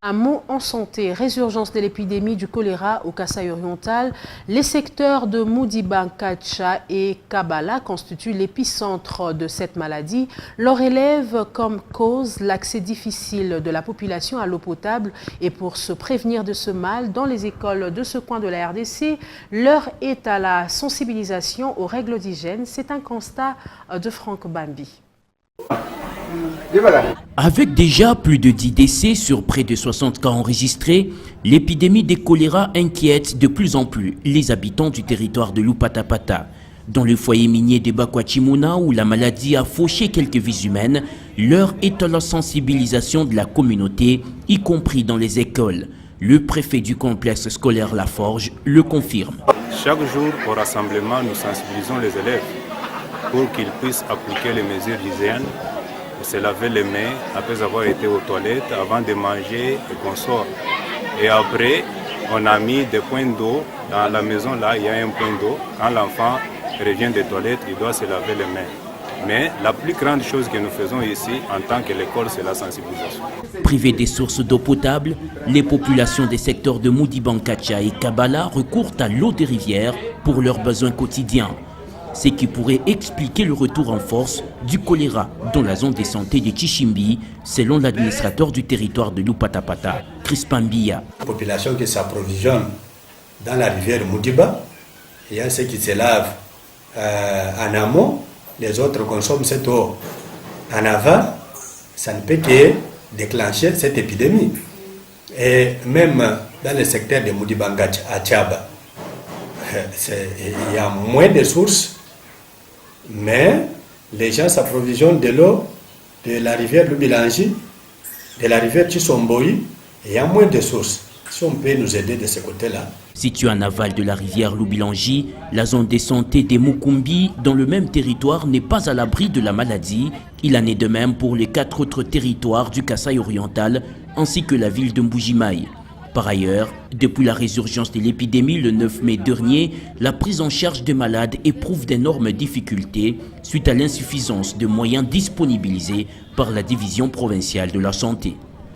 Un mot en santé, résurgence de l'épidémie du choléra au Kasaï oriental. Les secteurs de Modiba-Nkacha et Kabala constituent l'épicentre de cette maladie. Leur élève comme cause l'accès difficile de la population à l'eau potable. Et pour se prévenir de ce mal, dans les écoles de ce coin de la RDC, l'heure est à la sensibilisation aux règles d'hygiène. C'est un constat de Franck Bambi. Avec déjà plus de 10 décès sur près de 60 cas enregistrés, l'épidémie des choléra inquiète de plus en plus les habitants du territoire de Lupatapata. Dans le foyer minier de Bakwachimuna, où la maladie a fauché quelques vies humaines, l'heure est à la sensibilisation de la communauté, y compris dans les écoles. Le préfet du complexe scolaire La Forge le confirme. Chaque jour au rassemblement, nous sensibilisons les élèves pour qu'ils puissent appliquer les mesures d'hygiène, se laver les mains après avoir été aux toilettes, avant de manger et qu'on sort. Et après, on a mis des points d'eau. Dans la maison, là, il y a un point d'eau. Quand l'enfant revient des toilettes, il doit se laver les mains. Mais la plus grande chose que nous faisons ici, en tant que l'école, c'est la sensibilisation. Privées des sources d'eau potable, les populations des secteurs de Modiba-Nkacha et Kabala recourent à l'eau des rivières pour leurs besoins quotidiens. Ce qui pourrait expliquer le retour en force du choléra dans la zone de santé de Chichimbi, selon l'administrateur du territoire de Lupatapata, Crispin Biya. La population qui s'approvisionne dans la rivière Modiba, il y a ceux qui se lavent en amont, les autres consomment cette eau en aval, ça ne peut que déclencher cette épidémie. Et même dans le secteur de Modiba-Nkacha à Tchaba, il y a moins de sources, mais les gens s'approvisionnent de l'eau de la rivière Lubilangi, de la rivière Chisomboï, et il y a moins de sources. Si on peut nous aider de ce côté-là. Située en aval de la rivière Lubilangi, la zone de santé des Mukumbi, dans le même territoire, n'est pas à l'abri de la maladie. Il en est de même pour les 4 autres territoires du Kasaï oriental, ainsi que la ville de Mbujimaï. Par ailleurs, depuis la résurgence de l'épidémie le 9 mai dernier, la prise en charge des malades éprouve d'énormes difficultés suite à l'insuffisance de moyens disponibilisés par la division provinciale de la santé.